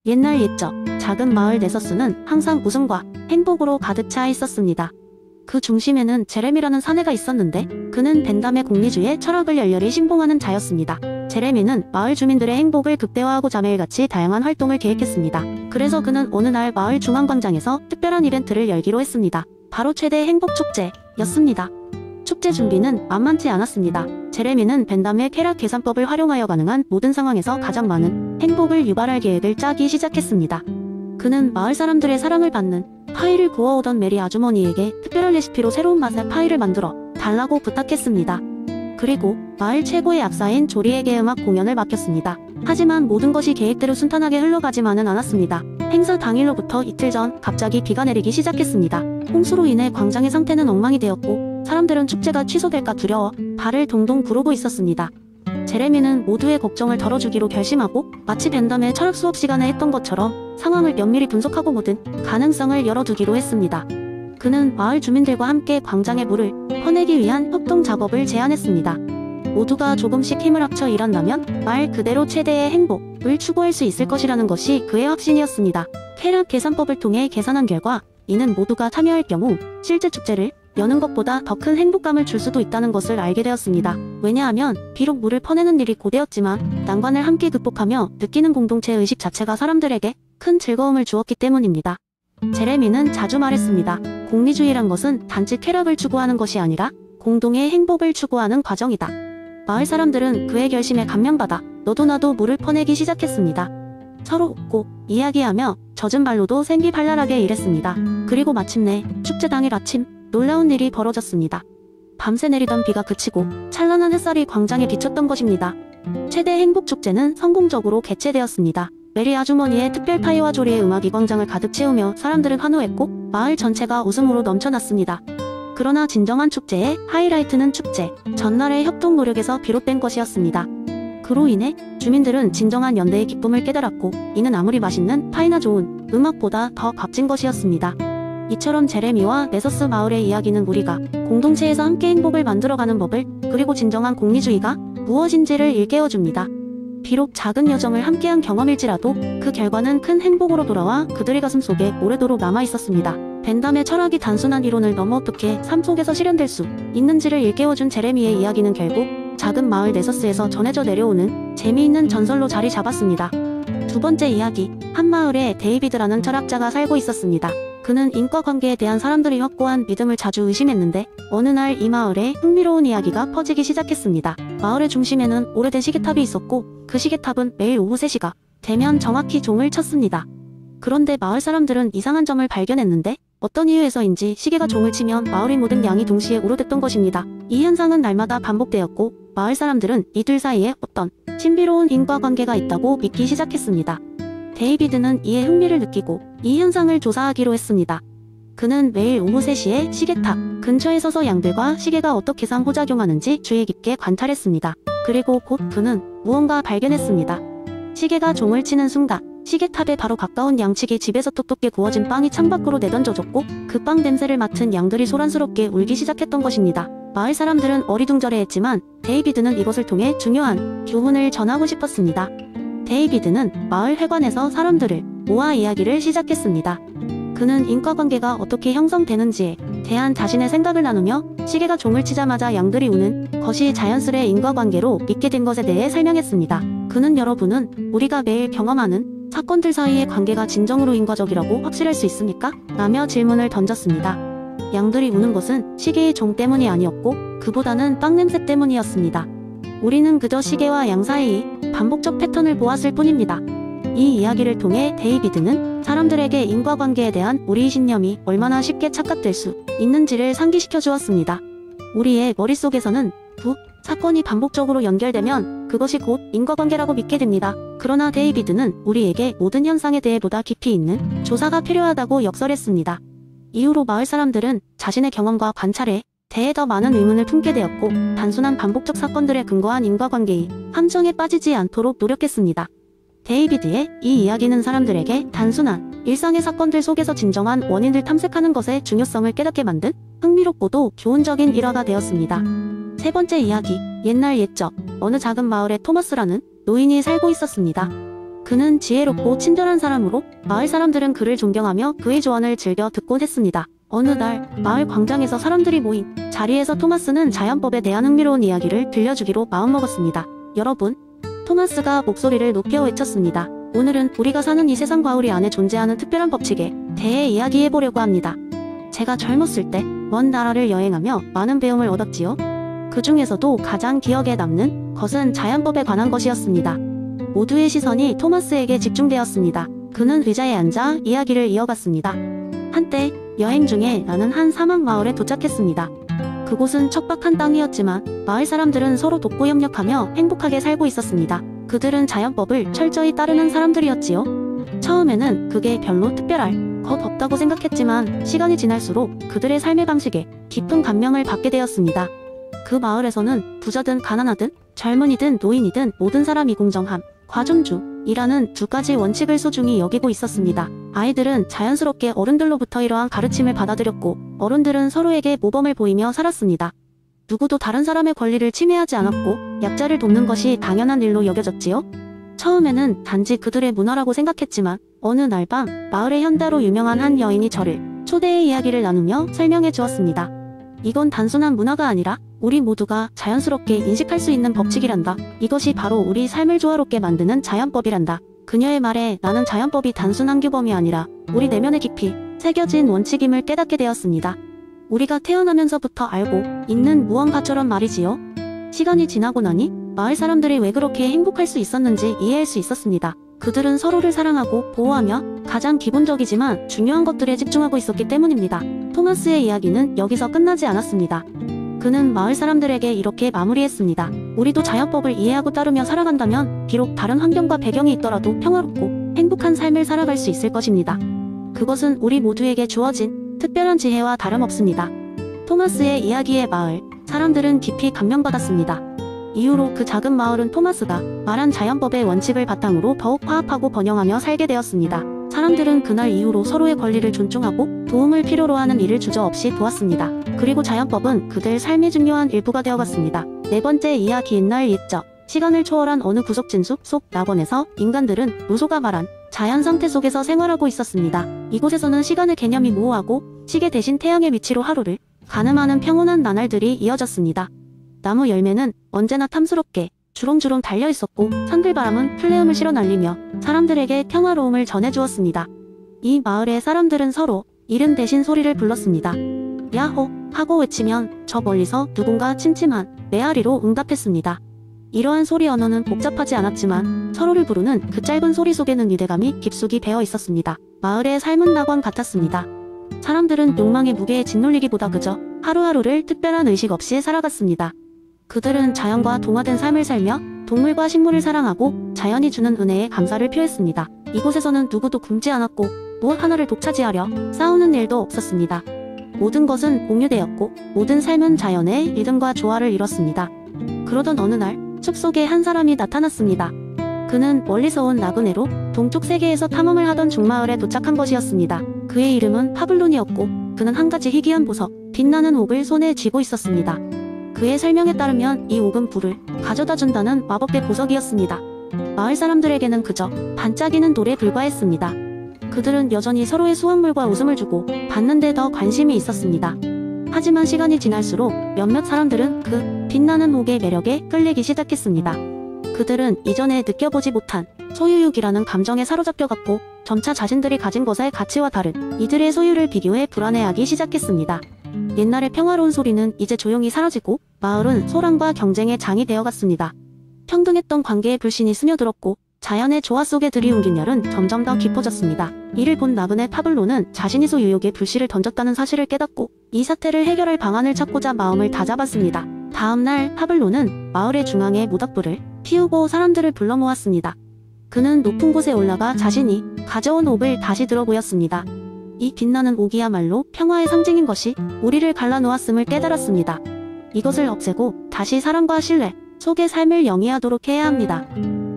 옛날 옛적 작은 마을 네서스는 항상 웃음과 행복으로 가득 차 있었습니다. 그 중심에는 제레미라는 사내가 있었는데 그는 벤담의 공리주의 철학을 열렬히 신봉하는 자였습니다. 제레미는 마을 주민들의 행복을 극대화하고자 매일같이 다양한 활동을 계획했습니다. 그래서 그는 어느 날 마을 중앙광장에서 특별한 이벤트를 열기로 했습니다. 바로 최대 행복축제였습니다. 축제 준비는 만만치 않았습니다. 제레미는 벤담의 쾌락 계산법을 활용하여 가능한 모든 상황에서 가장 많은 행복을 유발할 계획을 짜기 시작했습니다. 그는 마을 사람들의 사랑을 받는 파이를 구워오던 메리 아주머니에게 특별한 레시피로 새로운 맛의 파이를 만들어 달라고 부탁했습니다. 그리고 마을 최고의 악사인 조리에게 음악 공연을 맡겼습니다. 하지만 모든 것이 계획대로 순탄하게 흘러가지만은 않았습니다. 행사 당일로부터 이틀 전 갑자기 비가 내리기 시작했습니다. 홍수로 인해 광장의 상태는 엉망이 되었고 사람들은 축제가 취소될까 두려워 발을 동동 구르고 있었습니다. 제레미는 모두의 걱정을 덜어주기로 결심하고 마치 벤담의 철학 수업 시간에 했던 것처럼 상황을 면밀히 분석하고 모든 가능성을 열어두기로 했습니다. 그는 마을 주민들과 함께 광장에 물을 퍼내기 위한 협동 작업을 제안했습니다. 모두가 조금씩 힘을 합쳐 일한다면 말 그대로 최대의 행복을 추구할 수 있을 것이라는 것이 그의 확신이었습니다. 쾌락 계산법을 통해 계산한 결과 이는 모두가 참여할 경우 실제 축제를 여는 것보다 더 큰 행복감을 줄 수도 있다는 것을 알게 되었습니다. 왜냐하면 비록 물을 퍼내는 일이 고되었지만 난관을 함께 극복하며 느끼는 공동체 의식 자체가 사람들에게 큰 즐거움을 주었기 때문입니다. 제레미는 자주 말했습니다. 공리주의란 것은 단지 쾌락을 추구하는 것이 아니라 공동의 행복을 추구하는 과정이다. 마을 사람들은 그의 결심에 감명받아 너도 나도 물을 퍼내기 시작했습니다. 서로 웃고 이야기하며 젖은 발로도 생기발랄하게 일했습니다. 그리고 마침내 축제 당일 아침 놀라운 일이 벌어졌습니다. 밤새 내리던 비가 그치고 찬란한 햇살이 광장에 비쳤던 것입니다. 최대 행복축제는 성공적으로 개최되었습니다. 메리 아주머니의 특별 파이와 조리의 음악이 광장을 가득 채우며 사람들은 환호했고 마을 전체가 웃음으로 넘쳐났습니다. 그러나 진정한 축제의 하이라이트는 축제 전날의 협동 노력에서 비롯된 것이었습니다. 그로 인해 주민들은 진정한 연대의 기쁨을 깨달았고 이는 아무리 맛있는 파이나 좋은 음악보다 더 값진 것이었습니다. 이처럼 제레미와 네서스 마을의 이야기는 우리가 공동체에서 함께 행복을 만들어가는 법을 그리고 진정한 공리주의가 무엇인지를 일깨워줍니다. 비록 작은 여정을 함께한 경험일지라도 그 결과는 큰 행복으로 돌아와 그들의 가슴 속에 오래도록 남아있었습니다. 벤담의 철학이 단순한 이론을 넘어 어떻게 삶 속에서 실현될 수 있는지를 일깨워준 제레미의 이야기는 결국 작은 마을 네서스에서 전해져 내려오는 재미있는 전설로 자리 잡았습니다. 두 번째 이야기, 한 마을에 데이비드라는 철학자가 살고 있었습니다. 그는 인과관계에 대한 사람들이 확고한 믿음을 자주 의심했는데 어느 날 이 마을에 흥미로운 이야기가 퍼지기 시작했습니다. 마을의 중심에는 오래된 시계탑이 있었고 그 시계탑은 매일 오후 3시가 되면 정확히 종을 쳤습니다. 그런데 마을 사람들은 이상한 점을 발견했는데 어떤 이유에서인지 시계가 종을 치면 마을의 모든 양이 동시에 오르댔던 것입니다. 이 현상은 날마다 반복되었고 마을 사람들은 이들 사이에 어떤 신비로운 인과관계가 있다고 믿기 시작했습니다. 데이비드는 이에 흥미를 느끼고 이 현상을 조사하기로 했습니다. 그는 매일 오후 3시에 시계탑 근처에 서서 양들과 시계가 어떻게 상호작용하는지 주의 깊게 관찰했습니다. 그리고 곧 그는 무언가 발견했습니다. 시계가 종을 치는 순간 시계탑에 바로 가까운 양측이 집에서 톡톡게 구워진 빵이 창밖으로 내던져졌고 그 빵 냄새를 맡은 양들이 소란스럽게 울기 시작했던 것입니다. 마을 사람들은 어리둥절해했지만 데이비드는 이것을 통해 중요한 교훈을 전하고 싶었습니다. 데이비드는 마을 회관에서 사람들을 모아 이야기를 시작했습니다. 그는 인과관계가 어떻게 형성되는지에 대한 자신의 생각을 나누며 시계가 종을 치자마자 양들이 우는 것이 자연스레 인과관계로 믿게 된 것에 대해 설명했습니다. 그는 여러분은 우리가 매일 경험하는 사건들 사이의 관계가 진정으로 인과적이라고 확실할 수 있습니까? 라며 질문을 던졌습니다. 양들이 우는 것은 시계의 종 때문이 아니었고 그보다는 빵 냄새 때문이었습니다. 우리는 그저 시계와 양 사이의 반복적 패턴을 보았을 뿐입니다. 이 이야기를 통해 데이비드는 사람들에게 인과관계에 대한 우리의 신념이 얼마나 쉽게 착각될 수 있는지를 상기시켜 주었습니다. 우리의 머릿속에서는 사건이 반복적으로 연결되면 그것이 곧 인과관계라고 믿게 됩니다. 그러나 데이비드는 우리에게 모든 현상에 대해 보다 깊이 있는 조사가 필요하다고 역설했습니다. 이후로 마을 사람들은 자신의 경험과 관찰에 대해 더 많은 의문을 품게 되었고 단순한 반복적 사건들에 근거한 인과관계의 함정에 빠지지 않도록 노력했습니다. 데이비드의 이 이야기는 사람들에게 단순한 일상의 사건들 속에서 진정한 원인을 탐색하는 것의 중요성을 깨닫게 만든 흥미롭고도 교훈적인 일화가 되었습니다. 세 번째 이야기, 옛날 옛적 어느 작은 마을에 토머스라는 노인이 살고 있었습니다. 그는 지혜롭고 친절한 사람으로 마을 사람들은 그를 존경하며 그의 조언을 즐겨 듣곤 했습니다. 어느 날 마을 광장에서 사람들이 모인 자리에서 토마스는 자연법에 대한 흥미로운 이야기를 들려주기로 마음먹었습니다. 여러분, 토마스가 목소리를 높여 외쳤습니다. 오늘은 우리가 사는 이 세상 과울 안에 존재하는 특별한 법칙에 대해 이야기해보려고 합니다. 제가 젊었을 때 먼 나라를 여행하며 많은 배움을 얻었지요. 그 중에서도 가장 기억에 남는 것은 자연법에 관한 것이었습니다. 모두의 시선이 토마스에게 집중되었습니다. 그는 의자에 앉아 이야기를 이어갔습니다. 한때 여행 중에 나는 한 사막 마을에 도착했습니다. 그곳은 척박한 땅이었지만 마을 사람들은 서로 돕고 협력하며 행복하게 살고 있었습니다. 그들은 자연법을 철저히 따르는 사람들이었지요. 처음에는 그게 별로 특별할 것 없다고 생각했지만 시간이 지날수록 그들의 삶의 방식에 깊은 감명을 받게 되었습니다. 그 마을에서는 부자든 가난하든 젊은이든 노인이든 모든 사람이 공정함, 과존중이라는 두 가지 원칙을 소중히 여기고 있었습니다. 아이들은 자연스럽게 어른들로부터 이러한 가르침을 받아들였고 어른들은 서로에게 모범을 보이며 살았습니다. 누구도 다른 사람의 권리를 침해하지 않았고 약자를 돕는 것이 당연한 일로 여겨졌지요. 처음에는 단지 그들의 문화라고 생각했지만 어느 날 밤 마을의 현대로 유명한 한 여인이 저를 초대해 이야기를 나누며 설명해 주었습니다. 이건 단순한 문화가 아니라 우리 모두가 자연스럽게 인식할 수 있는 법칙이란다. 이것이 바로 우리 삶을 조화롭게 만드는 자연법이란다. 그녀의 말에 나는 자연법이 단순한 규범이 아니라 우리 내면에 깊이 새겨진 원칙임을 깨닫게 되었습니다. 우리가 태어나면서부터 알고 있는 무언가처럼 말이지요. 시간이 지나고 나니 마을 사람들이 왜 그렇게 행복할 수 있었는지 이해할 수 있었습니다. 그들은 서로를 사랑하고 보호하며 가장 기본적이지만 중요한 것들에 집중하고 있었기 때문입니다. 토마스의 이야기는 여기서 끝나지 않았습니다. 그는 마을 사람들에게 이렇게 마무리했습니다. 우리도 자연법을 이해하고 따르며 살아간다면 비록 다른 환경과 배경이 있더라도 평화롭고 행복한 삶을 살아갈 수 있을 것입니다. 그것은 우리 모두에게 주어진 특별한 지혜와 다름없습니다. 토마스의 이야기의 마을 사람들은 깊이 감명받았습니다. 이후로 그 작은 마을은 토마스가 말한 자연법의 원칙을 바탕으로 더욱 화합하고 번영하며 살게 되었습니다. 사람들은 그날 이후로 서로의 권리를 존중하고 도움을 필요로 하는 일을 주저없이 도왔습니다. 그리고 자연법은 그들 삶의 중요한 일부가 되어갔습니다. 네 번째 이야기 옛날 옛적 시간을 초월한 어느 구석진 숲 속 낙원에서 인간들은 루소가 말한 자연 상태 속에서 생활하고 있었습니다. 이곳에서는 시간의 개념이 모호하고 시계 대신 태양의 위치로 하루를 가늠하는 평온한 나날들이 이어졌습니다. 나무 열매는 언제나 탐스럽게 주렁주렁 달려있었고 산들바람은 플레음을 실어 날리며 사람들에게 평화로움을 전해주었습니다. 이 마을의 사람들은 서로 이름 대신 소리를 불렀습니다. 야호! 하고 외치면 저 멀리서 누군가 침침한 메아리로 응답했습니다. 이러한 소리 언어는 복잡하지 않았지만 서로를 부르는 그 짧은 소리 속에는 위대감이 깊숙이 배어 있었습니다. 마을의 삶은 낙원 같았습니다. 사람들은 욕망의 무게에 짓눌리기보다 그저 하루하루를 특별한 의식 없이 살아갔습니다. 그들은 자연과 동화된 삶을 살며 동물과 식물을 사랑하고 자연이 주는 은혜에 감사를 표했습니다. 이곳에서는 누구도 굶지 않았고 무엇 하나를 독차지하려 싸우는 일도 없었습니다. 모든 것은 공유되었고 모든 삶은 자연의 리듬과 조화를 이뤘습니다. 그러던 어느 날 숲속에 한 사람이 나타났습니다. 그는 멀리서 온 나그네로 동쪽 세계에서 탐험을 하던 중마을에 도착한 것이었습니다. 그의 이름은 파블론이었고 그는 한 가지 희귀한 보석, 빛나는 옥을 손에 쥐고 있었습니다. 그의 설명에 따르면 이 옥은 불을 가져다준다는 마법의 보석이었습니다. 마을 사람들에게는 그저 반짝이는 돌에 불과했습니다. 그들은 여전히 서로의 수확물과 웃음을 주고 받는 데 더 관심이 있었습니다. 하지만 시간이 지날수록 몇몇 사람들은 그 빛나는 옥의 매력에 끌리기 시작했습니다. 그들은 이전에 느껴보지 못한 소유욕이라는 감정에 사로잡혀갔고 점차 자신들이 가진 것의 가치와 다른 이들의 소유를 비교해 불안해하기 시작했습니다. 옛날의 평화로운 소리는 이제 조용히 사라지고 마을은 소란과 경쟁의 장이 되어갔습니다. 평등했던 관계에 불신이 스며들었고 자연의 조화 속에 들이움긴 열은 점점 더 깊어졌습니다. 이를 본 나그네 파블로는 자신이 소유욕에 불씨를 던졌다는 사실을 깨닫고 이 사태를 해결할 방안을 찾고자 마음을 다잡았습니다. 다음날 파블로는 마을의 중앙에 모닥불을 피우고 사람들을 불러 모았습니다. 그는 높은 곳에 올라가 자신이 가져온 옥을 다시 들어 보였습니다. 이 빛나는 옥이야말로 평화의 상징인 것이 우리를 갈라놓았음을 깨달았습니다. 이것을 없애고 다시 사랑과 신뢰 속의 삶을 영위하도록 해야 합니다.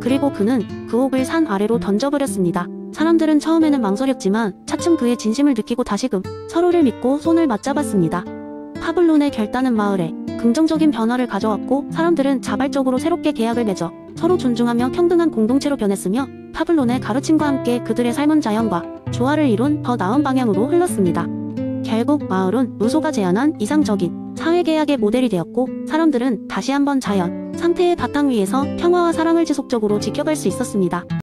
그리고 그는 그 옥을 산 아래로 던져버렸습니다. 사람들은 처음에는 망설였지만 차츰 그의 진심을 느끼고 다시금 서로를 믿고 손을 맞잡았습니다. 파블론의 결단은 마을에 긍정적인 변화를 가져왔고 사람들은 자발적으로 새롭게 계약을 맺어 서로 존중하며 평등한 공동체로 변했으며 파블론의 가르침과 함께 그들의 삶은 자연과 조화를 이룬 더 나은 방향으로 흘렀습니다. 결국 마을은 루소가 제안한 이상적인 사회계약의 모델이 되었고, 사람들은 다시 한번 자연, 상태의 바탕 위에서 평화와 사랑을 지속적으로 지켜갈 수 있었습니다.